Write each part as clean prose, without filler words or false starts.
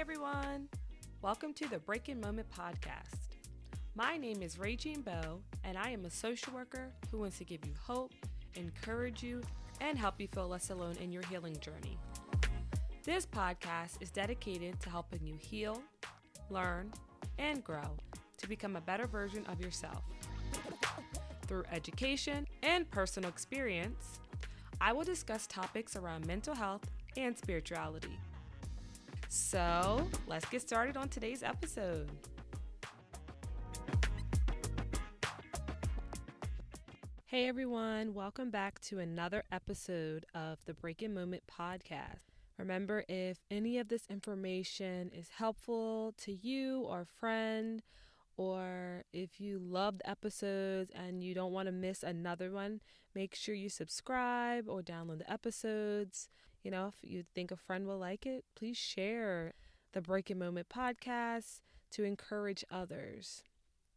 everyone. Welcome to the Breaking Moment podcast. My name is Regine Bowe, and I am a social worker who wants to give you hope, encourage you, and help you feel less alone in your healing journey. This podcast is dedicated to helping you heal, learn, and grow to become a better version of yourself. Through education and personal experience, I will discuss topics around mental health and spirituality. So, let's get started on today's episode. Hey everyone, welcome back to another episode of the Breaking Moment podcast. Remember, if any of this information is helpful to you or a friend, or if you love the episodes and you don't want to miss another one, make sure you subscribe or download the episodes. If you think a friend will like it, please share the Breaking Moment podcast to encourage others.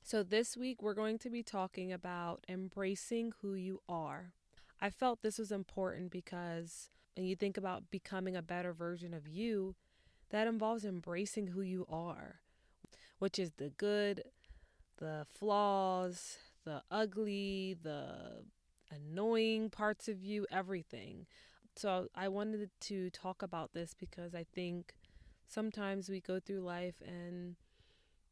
So this week, we're going to be talking about embracing who you are. I felt this was important because when you think about becoming a better version of you, that involves embracing who you are, which is the good, the flaws, the ugly, the annoying parts of you, everything. So I wanted to talk about this because I think sometimes we go through life and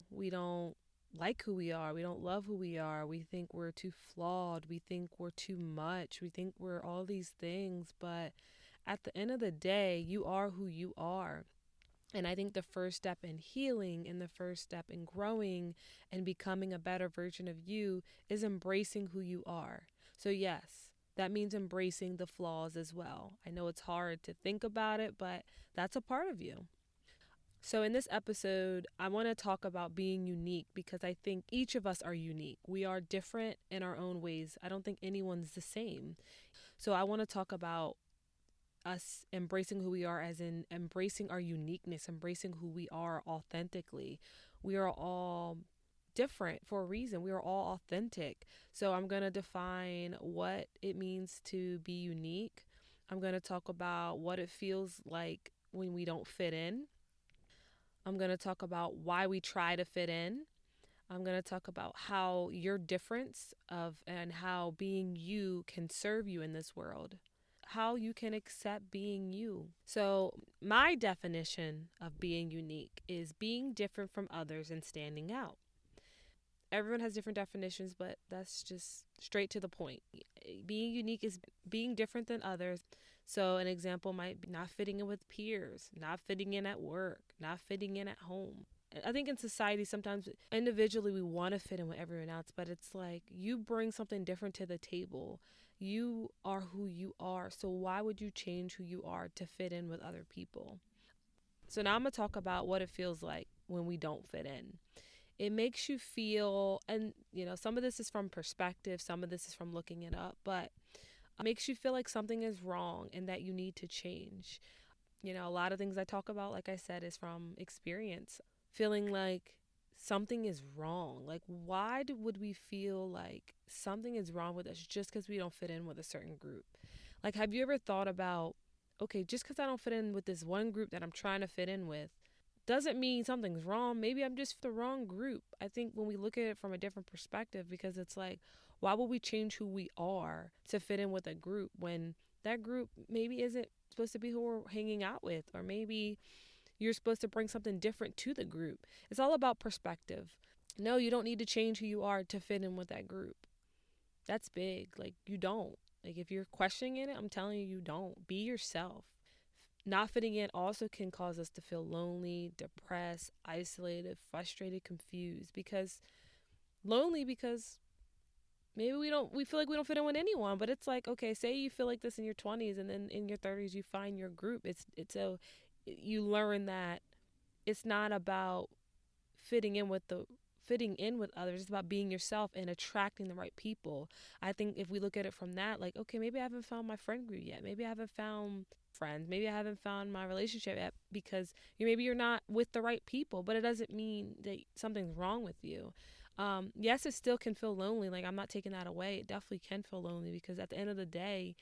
we don't like who we are. We don't love who we are. We think we're too flawed. We think we're too much. We think we're all these things. But at the end of the day, you are who you are. And I think the first step in healing and the first step in growing and becoming a better version of you is embracing who you are. So yes, that means embracing the flaws as well. I know it's hard to think about it, but that's a part of you. So in this episode, I want to talk about being unique because I think each of us are unique. We are different in our own ways. I don't think anyone's the same. So I want to talk about us embracing who we are, as in embracing our uniqueness, embracing who we are authentically. We are all different for a reason. We are all authentic. So I'm going to define what it means to be unique. I'm going to talk about what it feels like when we don't fit in. I'm going to talk about why we try to fit in. I'm going to talk about how your difference and how being you can serve you in this world. How you can accept being you. So my definition of being unique is being different from others and standing out. Everyone has different definitions, but that's just straight to the point. Being unique is being different than others. So an example might be not fitting in with peers, not fitting in at work, not fitting in at home. I think in society, sometimes individually we want to fit in with everyone else, but it's like you bring something different to the table. You are who you are. So why would you change who you are to fit in with other people? So now I'm going to talk about what it feels like when we don't fit in. It makes you feel, and some of this is from perspective, some of this is from looking it up, but it makes you feel like something is wrong and that you need to change. A lot of things I talk about, like I said, is from experience. Feeling like something is wrong. Like, why would we feel like something is wrong with us just because we don't fit in with a certain group? Like, have you ever thought about, okay, just because I don't fit in with this one group that I'm trying to fit in with, doesn't mean something's wrong. Maybe I'm just the wrong group. I think when we look at it from a different perspective, because it's like, why would we change who we are to fit in with a group when that group maybe isn't supposed to be who we're hanging out with, or maybe you're supposed to bring something different to the group. It's all about perspective. No, you don't need to change who you are to fit in with that group. That's big. Like, you don't. Like, if you're questioning it, I'm telling you, you don't. Be yourself. Not fitting in also can cause us to feel lonely, depressed, isolated, frustrated, confused. Because maybe we feel like we don't fit in with anyone. But it's like, okay, say you feel like this in your 20s and then in your 30s you find your group. You learn that it's not about fitting in with others. It's about being yourself and attracting the right people. I think if we look at it from that, like, okay, maybe I haven't found my friend group yet. Maybe I haven't found friends. Maybe I haven't found my relationship yet because maybe you're not with the right people, but it doesn't mean that something's wrong with you. Yes, it still can feel lonely. Like, I'm not taking that away. It definitely can feel lonely because at the end of the day,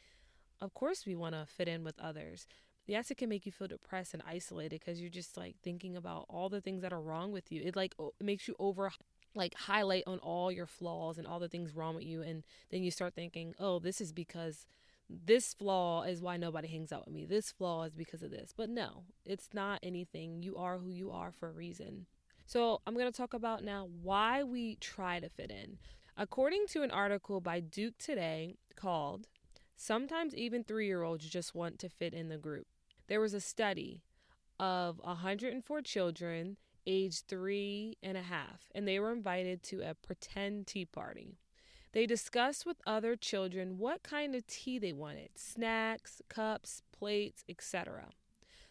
of course we want to fit in with others. yes, it can make you feel depressed and isolated because you're just like thinking about all the things that are wrong with you. It like it makes you over like highlight on all your flaws and all the things wrong with you, and then you start thinking, oh, this is because this flaw is why nobody hangs out with me. This flaw is because of this. But no, it's not anything. You are who you are for a reason. So I'm going to talk about now why we try to fit in. According to an article by Duke Today called Sometimes Even 3-Year-Olds Just Want to Fit in the Group, there was a study of 104 children aged 3.5, and they were invited to a pretend tea party. They discussed with other children what kind of tea they wanted: snacks, cups, plates, etc.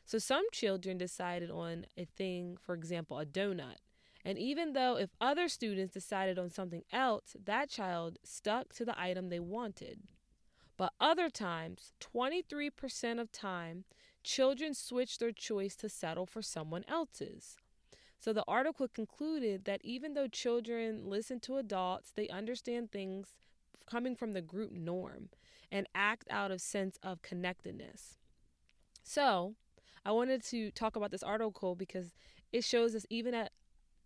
So some children decided on a thing, for example, a donut. And even though if other students decided on something else, that child stuck to the item they wanted. But other times, 23% of time, children switched their choice to settle for someone else's. So the article concluded that even though children listen to adults, they understand things coming from the group norm and act out of sense of connectedness. So I wanted to talk about this article because it shows us even at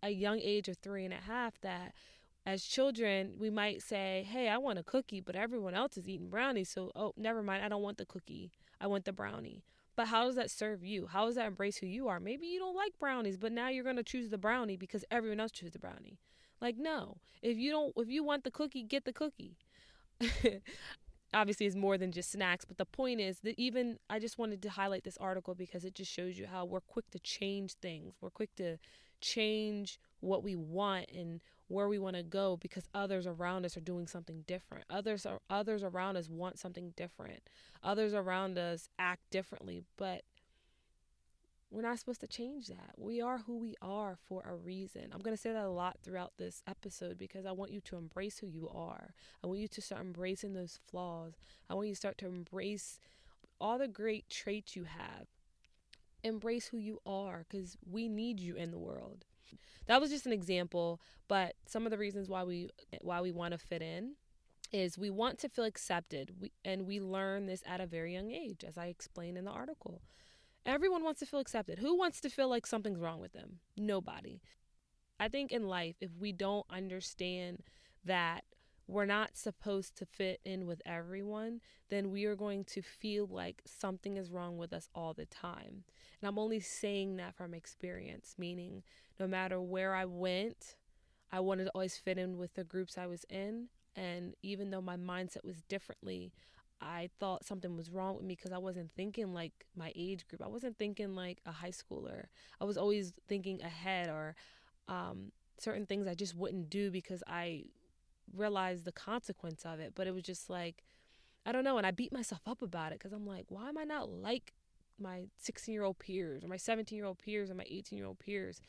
a young age of 3.5 that as children, we might say, hey, I want a cookie, but everyone else is eating brownies. So, oh, never mind. I don't want the cookie. I want the brownie. But how does that serve you? How does that embrace who you are? Maybe you don't like brownies, but now you're going to choose the brownie because everyone else chooses the brownie. Like, no, if you want the cookie, get the cookie. Obviously, it's more than just snacks, but the point is that even I just wanted to highlight this article because it just shows you how we're quick to change things. We're quick to change what we want and where we want to go because others around us are doing something different. Others around us want something different. Others around us act differently, but we're not supposed to change that. We are who we are for a reason. I'm going to say that a lot throughout this episode because I want you to embrace who you are. I want you to start embracing those flaws. I want you to start to embrace all the great traits you have. Embrace who you are because we need you in the world. That was just an example, but some of the reasons why we want to fit in is we want to feel accepted. We learn this at a very young age, as I explained in the article. Everyone wants to feel accepted. Who wants to feel like something's wrong with them? Nobody. I think in life, if we don't understand that we're not supposed to fit in with everyone, then we are going to feel like something is wrong with us all the time. And I'm only saying that from experience, meaning no matter where I went, I wanted to always fit in with the groups I was in. And even though my mindset was differently, I thought something was wrong with me because I wasn't thinking like my age group. I wasn't thinking like a high schooler. I was always thinking ahead or certain things I just wouldn't do because I realized the consequence of it. But it was just like, I don't know. And I beat myself up about it because I'm like, why am I not like my 16-year-old peers or my 17-year-old peers or my 18-year-old peers?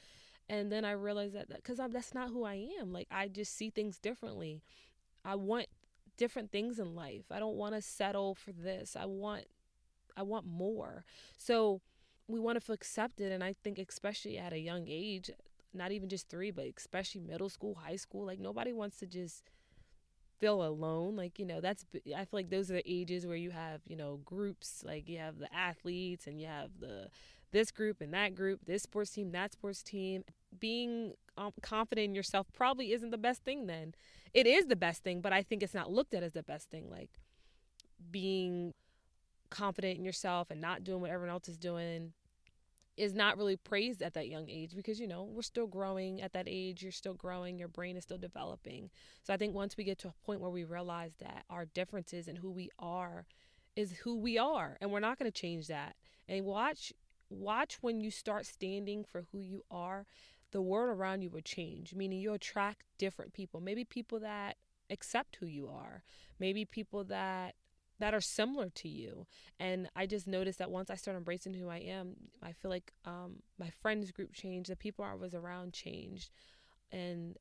And then I realized that because that's not who I am. Like, I just see things differently. I want different things in life. I don't want to settle for this. I want more. So we want to feel accepted, and I think especially at a young age, not even just 3, but especially middle school, high school, like nobody wants to just feel alone. Like, I feel like those are the ages where you have, groups, like you have the athletes and you have this group and that group, this sports team, that sports team. Being confident in yourself probably isn't the best thing then. It is the best thing, but I think it's not looked at as the best thing. Like being confident in yourself and not doing what everyone else is doing is not really praised at that young age because, we're still growing at that age. You're still growing. Your brain is still developing. So I think once we get to a point where we realize that our differences and who we are is who we are, and we're not going to change that. And watch when you start standing for who you are, the world around you will change, meaning you'll attract different people. Maybe people that accept who you are. Maybe people that are similar to you. And I just noticed that once I started embracing who I am, I feel like my friends group changed, the people I was around changed, and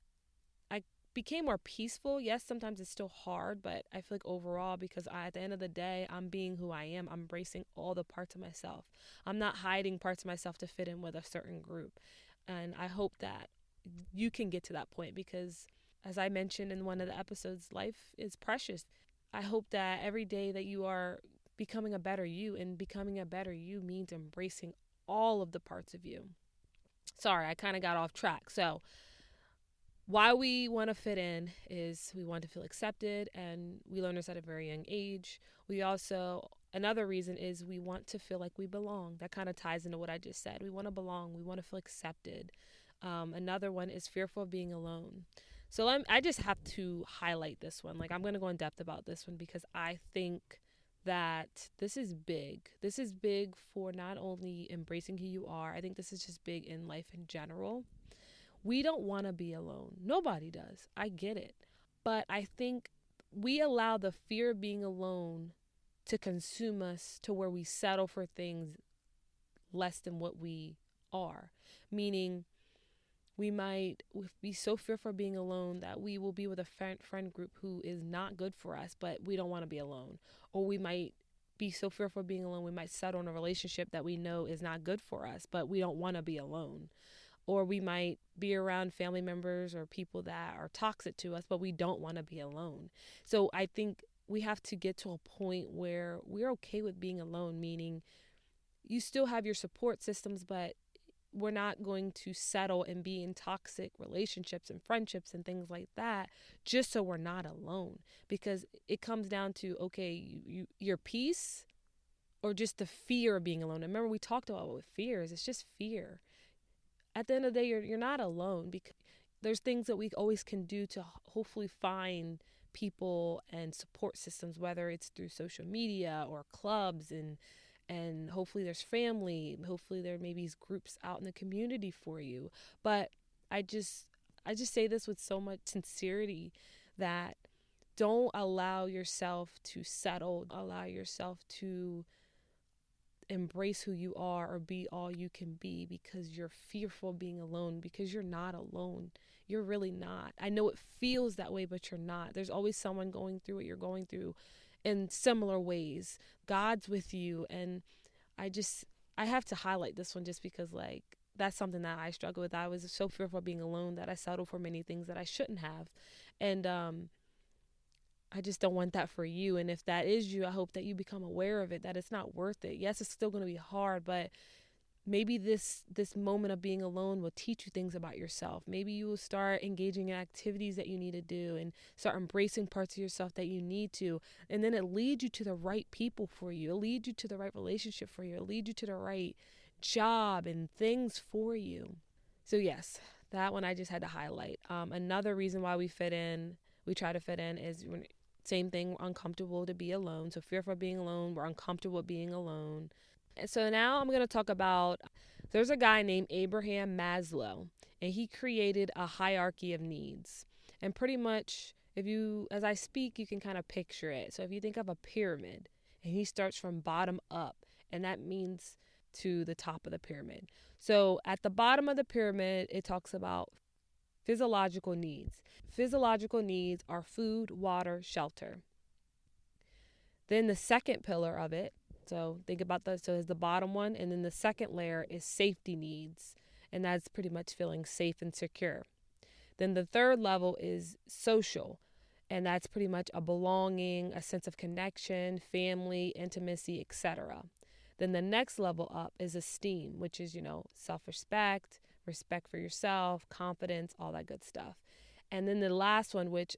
I became more peaceful. Yes, sometimes it's still hard, but I feel like overall, because at the end of the day, I'm being who I am. I'm embracing all the parts of myself. I'm not hiding parts of myself to fit in with a certain group. And I hope that you can get to that point because, as I mentioned in one of the episodes, life is precious. I hope that every day that you are becoming a better you. And becoming a better you means embracing all of the parts of you. Sorry, I kind of got off track. So, why we want to fit in is we want to feel accepted, and we learn this at a very young age. We also, another reason is we want to feel like we belong. That kind of ties into what I just said. We want to belong, we want to feel accepted. Another one is fearful of being alone. So I just have to highlight this one. Like, I'm going to go in depth about this one because I think that this is big. This is big for not only embracing who you are, I think this is just big in life in general. We don't want to be alone. Nobody does. I get it. But I think we allow the fear of being alone to consume us to where we settle for things less than what we are. Meaning, we might be so fearful of being alone that we will be with a friend group who is not good for us, but we don't want to be alone. Or we might be so fearful of being alone, we might settle in a relationship that we know is not good for us, but we don't want to be alone. Or we might be around family members or people that are toxic to us, but we don't want to be alone. So I think we have to get to a point where we're okay with being alone, meaning you still have your support systems, but we're not going to settle and be in toxic relationships and friendships and things like that just so we're not alone. Because it comes down to, okay, your peace or just the fear of being alone. And remember, we talked about what fear is. It's just fear. At the end of the day, you're not alone, because there's things that we always can do to hopefully find people and support systems, whether it's through social media or clubs, and hopefully there's family, hopefully there may be groups out in the community for you. But I just say this with so much sincerity, that don't allow yourself to settle, allow yourself to embrace who you are or be all you can be because you're fearful of being alone, because you're not alone. You're really not. I know it feels that way, but you're not. There's always someone going through what you're going through in similar ways. God's with you. And I have to highlight this one just because, like, that's something that I struggle with. I was so fearful of being alone that I settled for many things that I shouldn't have. And I just don't want that for you. And if that is you, I hope that you become aware of it, that it's not worth it. Yes, it's still going to be hard, but maybe this moment of being alone will teach you things about yourself. Maybe you will start engaging in activities that you need to do and start embracing parts of yourself that you need to. And then it leads you to the right people for you. It leads you to the right relationship for you. It leads you to the right job and things for you. So yes, that one I just had to highlight. Another reason why we try to fit in is same thing, we're uncomfortable to be alone. So fearful of being alone, we're uncomfortable with being alone. And so now I'm going to talk about, there's a guy named Abraham Maslow, and he created a hierarchy of needs. And pretty much, as I speak, you can kind of picture it. So if you think of a pyramid, and he starts from bottom up, and that means to the top of the pyramid. So at the bottom of the pyramid, it talks about physiological needs. Physiological needs are food, water, shelter. Then the second pillar of it, so think about that. So it's the bottom one. And then the second layer is safety needs. And that's pretty much feeling safe and secure. Then the third level is social. And that's pretty much a belonging, a sense of connection, family, intimacy, etc. Then the next level up is esteem, which is, self-respect, respect for yourself, confidence, all that good stuff. And then the last one, which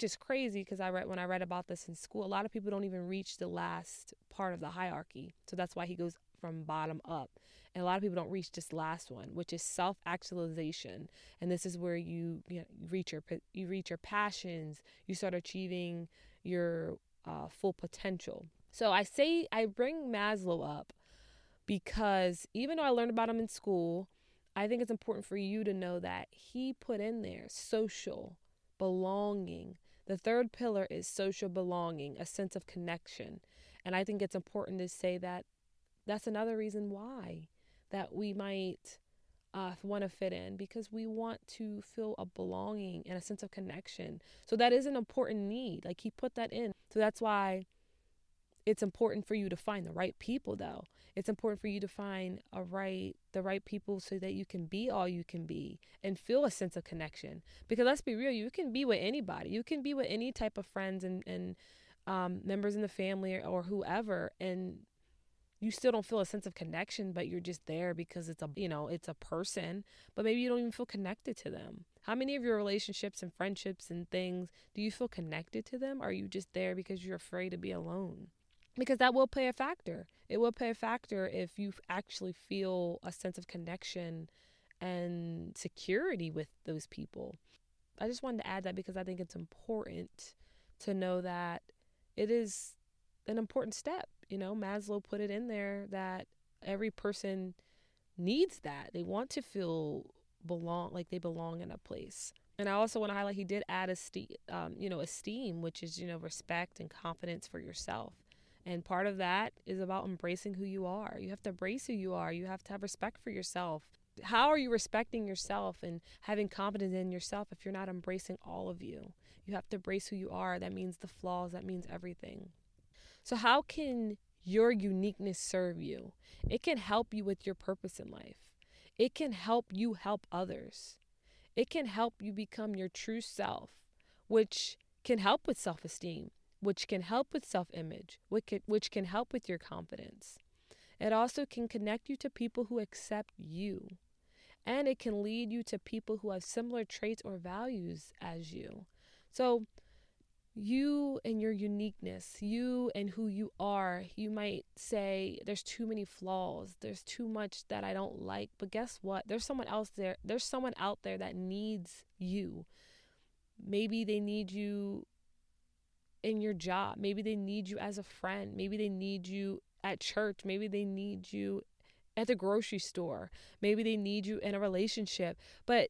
is crazy, because when I read about this in school, a lot of people don't even reach the last part of the hierarchy. So that's why he goes from bottom up. And a lot of people don't reach this last one, which is self-actualization. And this is where you reach your passions, you start achieving your full potential. So I bring Maslow up because even though I learned about him in school, I think it's important for you to know that he put in there social belonging. The third pillar is social belonging, a sense of connection. And I think it's important to say that that's another reason why that we might want to fit in, because we want to feel a belonging and a sense of connection. So that is an important need. Like, he put that in. So that's why it's important for you to find the right people, though. It's important for you to find the right people so that you can be all you can be and feel a sense of connection. Because let's be real, you can be with anybody. You can be with any type of friends and members in the family or whoever, and you still don't feel a sense of connection, but you're just there because it's a person, but maybe you don't even feel connected to them. How many of your relationships and friendships and things do you feel connected to them? Or are you just there because you're afraid to be alone? Because that will play a factor. It will play a factor if you actually feel a sense of connection and security with those people. I just wanted to add that because I think it's important to know that it is an important step. Maslow put it in there that every person needs that. They want to feel like they belong in a place. And I also want to highlight he did add esteem, which is, respect and confidence for yourself. And part of that is about embracing who you are. You have to embrace who you are. You have to have respect for yourself. How are you respecting yourself and having confidence in yourself if you're not embracing all of you? You have to embrace who you are. That means the flaws. That means everything. So how can your uniqueness serve you? It can help you with your purpose in life. It can help you help others. It can help you become your true self, which can help with self-esteem, which can help with self-image, which can help with your confidence. It also can connect you to people who accept you. And it can lead you to people who have similar traits or values as you. So you and your uniqueness, you and who you are, you might say there's too many flaws, there's too much that I don't like, but guess what? There's someone out there that needs you. Maybe they need you in your job, maybe they need you as a friend, maybe they need you at church, maybe they need you at the grocery store, maybe they need you in a relationship, but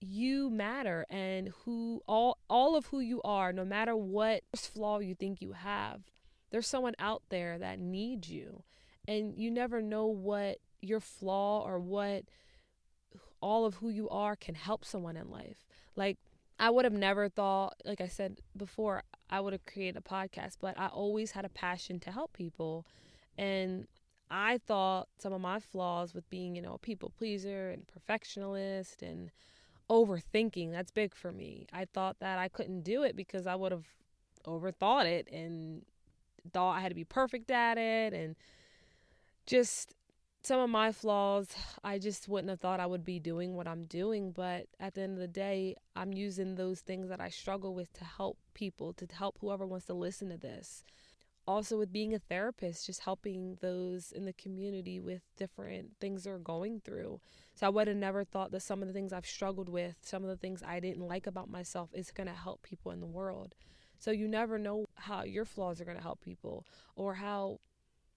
you matter, and all of who you are, no matter what flaw you think you have, there's someone out there that needs you. And you never know what your flaw or what all of who you are can help someone in life. Like, I would have never thought, like I said before, I would have created a podcast, but I always had a passion to help people. And I thought some of my flaws with being, a people pleaser and perfectionist and overthinking, that's big for me. I thought that I couldn't do it because I would have overthought it and thought I had to be perfect at it. And just some of my flaws, I just wouldn't have thought I would be doing what I'm doing. But at the end of the day, I'm using those things that I struggle with to help people, to help whoever wants to listen to this. Also, with being a therapist, just helping those in the community with different things they're going through. So I would have never thought that some of the things I've struggled with, some of the things I didn't like about myself, is going to help people in the world. So you never know how your flaws are going to help people, or how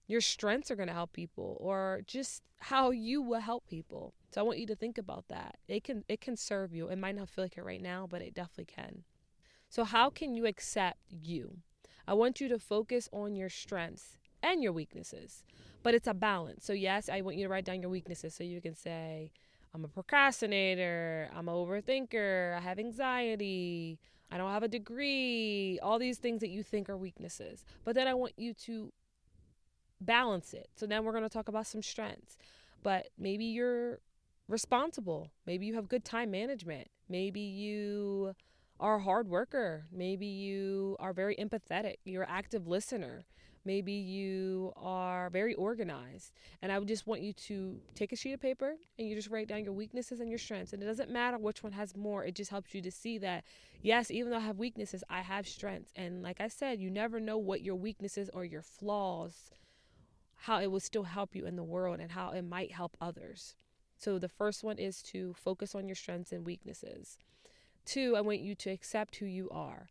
your strengths are going to help people, or just how you will help people. So I want you to think about that. It can serve you. It might not feel like it right now, but it definitely can. So how can you accept you? I want you to focus on your strengths and your weaknesses, but it's a balance. So yes, I want you to write down your weaknesses so you can say, I'm a procrastinator, I'm an overthinker, I have anxiety, I don't have a degree, all these things that you think are weaknesses. But then I want you to balance it. So then we're going to talk about some strengths. But maybe you're responsible. Maybe you have good time management. Maybe you are a hard worker. Maybe you are very empathetic. You're an active listener. Maybe you are very organized. And I would just want you to take a sheet of paper and you just write down your weaknesses and your strengths. And it doesn't matter which one has more. It just helps you to see that, yes, even though I have weaknesses, I have strengths. And like I said, you never know what your weaknesses or your flaws, how it will still help you in the world and how it might help others. So the first one is to focus on your strengths and weaknesses. 2, I want you to accept who you are.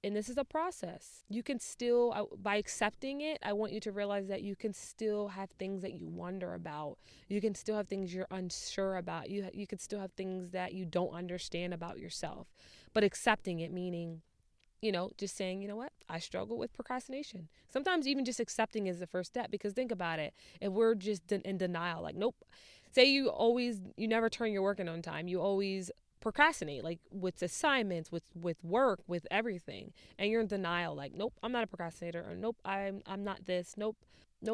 And this is a process. You can still, by accepting it, I want you to realize that you can still have things that you wonder about. You can still have things you're unsure about. You can still have things that you don't understand about yourself. But accepting it, meaning, just saying, you know what, I struggle with procrastination. Sometimes even just accepting is the first step, because think about it. If we're just in denial, like, nope, say you never turn your work in on time. You always procrastinate, like with assignments, with work, with everything. And you're in denial, like, nope, I'm not a procrastinator, or nope, I'm not this. Nope,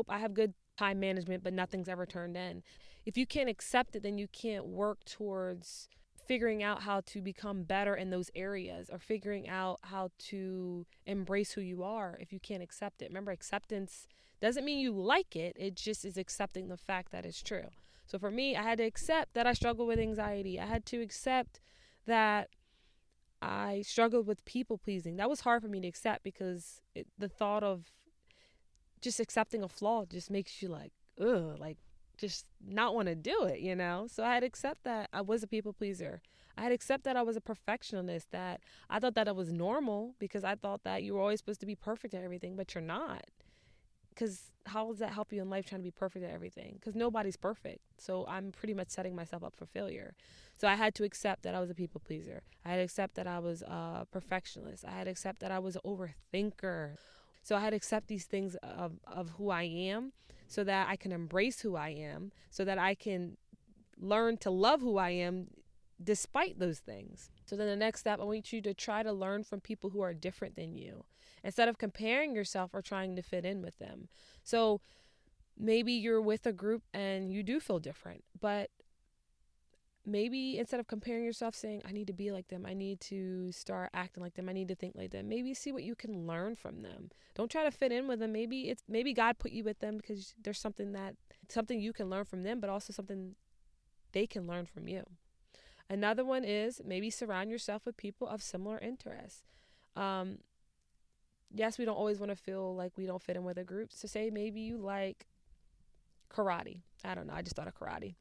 I have good time management, but nothing's ever turned in. If you can't accept it, then you can't work towards figuring out how to become better in those areas, or figuring out how to embrace who you are if you can't accept it. Remember, acceptance doesn't mean you like it. It just is accepting the fact that it's true. So for me, I had to accept that I struggle with anxiety. I had to accept that I struggled with people pleasing. That was hard for me to accept because the thought of just accepting a flaw just makes you like, ugh, like just not want to do it, you know? So I had to accept that I was a people pleaser. I had to accept that I was a perfectionist, that I thought that it was normal because I thought that you were always supposed to be perfect at everything, but you're not. Because how does that help you in life trying to be perfect at everything? Because nobody's perfect. So I'm pretty much setting myself up for failure. So I had to accept that I was a people pleaser. I had to accept that I was a perfectionist. I had to accept that I was an overthinker. So I had to accept these things of who I am so that I can embrace who I am, so that I can learn to love who I am despite those things. So then the next step, I want you to try to learn from people who are different than you instead of comparing yourself or trying to fit in with them. So maybe you're with a group and you do feel different, but maybe instead of comparing yourself saying, I need to be like them, I need to start acting like them, I need to think like them, maybe see what you can learn from them. Don't try to fit in with them. Maybe God put you with them because there's something you can learn from them, but also something they can learn from you. Another one is maybe surround yourself with people of similar interests. Yes, we don't always want to feel like we don't fit in with a group. So say maybe you like karate. I don't know. I just thought of karate.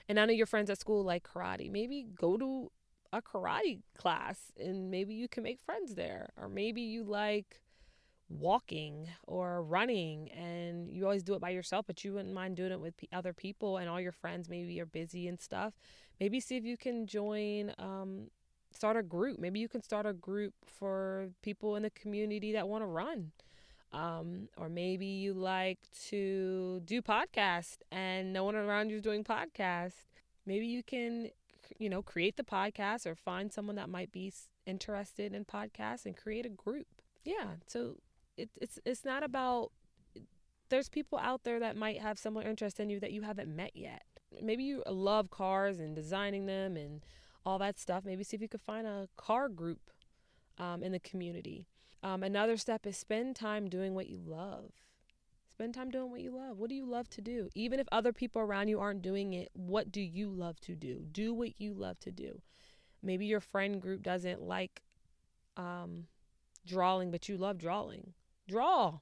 And none of your friends at school like karate. Maybe go to a karate class and maybe you can make friends there. Or maybe you like walking or running and you always do it by yourself, but you wouldn't mind doing it with other people, and all your friends maybe are busy and stuff. Maybe see if you can start a group. Maybe you can start a group for people in the community that want to run. Or maybe you like to do podcasts and no one around you is doing podcasts. Maybe you can, create the podcast or find someone that might be interested in podcasts and create a group. Yeah. So it's not about, there's people out there that might have similar interest in you that you haven't met yet. Maybe you love cars and designing them and all that stuff. Maybe see if you could find a car group in the community. Another step is spend time doing what you love. Spend time doing what you love. What do you love to do? Even if other people around you aren't doing it, what do you love to do? Do what you love to do. Maybe your friend group doesn't like drawing, but you love drawing. Draw.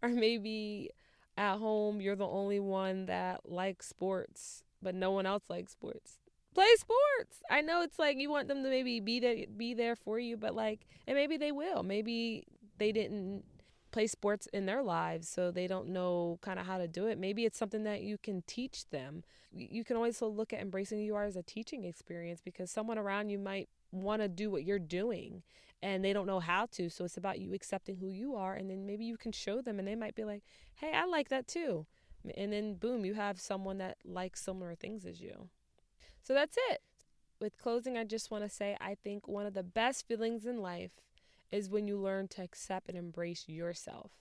Or maybe at home you're the only one that likes sports, but no one else likes sports. Play sports. I know it's like you want them to maybe be there for you, but and maybe they will. Maybe they didn't play sports in their lives, so they don't know kind of how to do it. Maybe it's something that you can teach them. You can always look at embracing who you are as a teaching experience, because someone around you might want to do what you're doing and they don't know how to. So it's about you accepting who you are, and then maybe you can show them and they might be like, hey, I like that too. And then boom, you have someone that likes similar things as you. So that's it. With closing, I just want to say I think one of the best feelings in life is when you learn to accept and embrace yourself.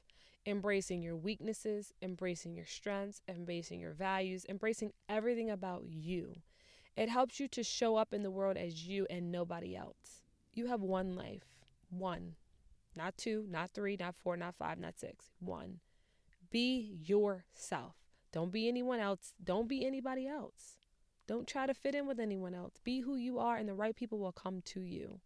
Embracing your weaknesses, embracing your strengths, embracing your values, embracing everything about you. It helps you to show up in the world as you and nobody else. You have one life. One. Not two, not three, not four, not five, not six. One. Be yourself. Don't be anyone else. Don't be anybody else. Don't try to fit in with anyone else. Be who you are, and the right people will come to you.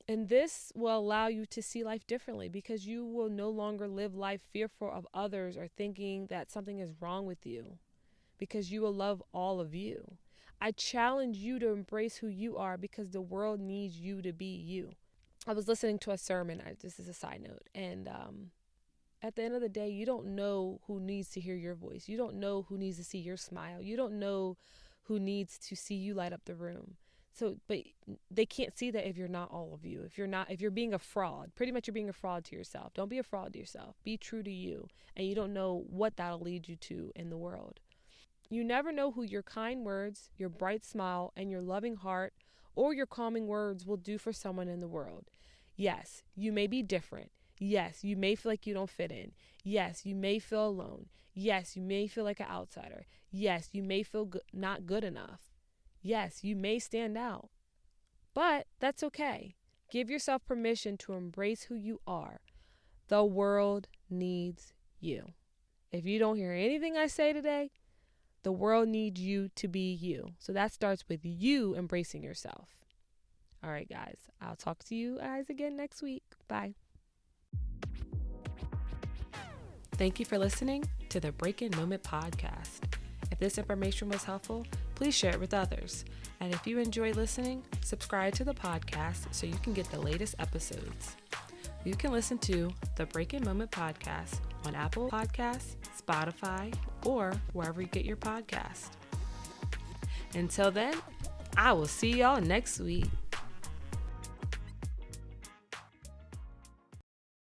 And this will allow you to see life differently, because you will no longer live life fearful of others or thinking that something is wrong with you, because you will love all of you. I challenge you to embrace who you are, because the world needs you to be you. I was listening to a sermon, this is a side note, and at the end of the day, you don't know who needs to hear your voice. You don't know who needs to see your smile. You don't know who needs to see you light up the room. So, but they can't see that if you're not all of you. If you're being a fraud, pretty much you're being a fraud to yourself. Don't be a fraud to yourself. Be true to you. And you don't know what that'll lead you to in the world. You never know who your kind words, your bright smile, and your loving heart, or your calming words will do for someone in the world. Yes, you may be different. Yes, you may feel like you don't fit in. Yes, you may feel alone. Yes, you may feel like an outsider. Yes, you may feel not good enough. Yes, you may stand out. But that's okay. Give yourself permission to embrace who you are. The world needs you. If you don't hear anything I say today, the world needs you to be you. So that starts with you embracing yourself. All right, guys. I'll talk to you guys again next week. Bye. Thank you for listening to the Breaking Moment podcast. If this information was helpful, please share it with others. And if you enjoy listening, subscribe to the podcast so you can get the latest episodes. You can listen to the Breaking Moment podcast on Apple Podcasts, Spotify, or wherever you get your podcast. Until then, I will see y'all next week.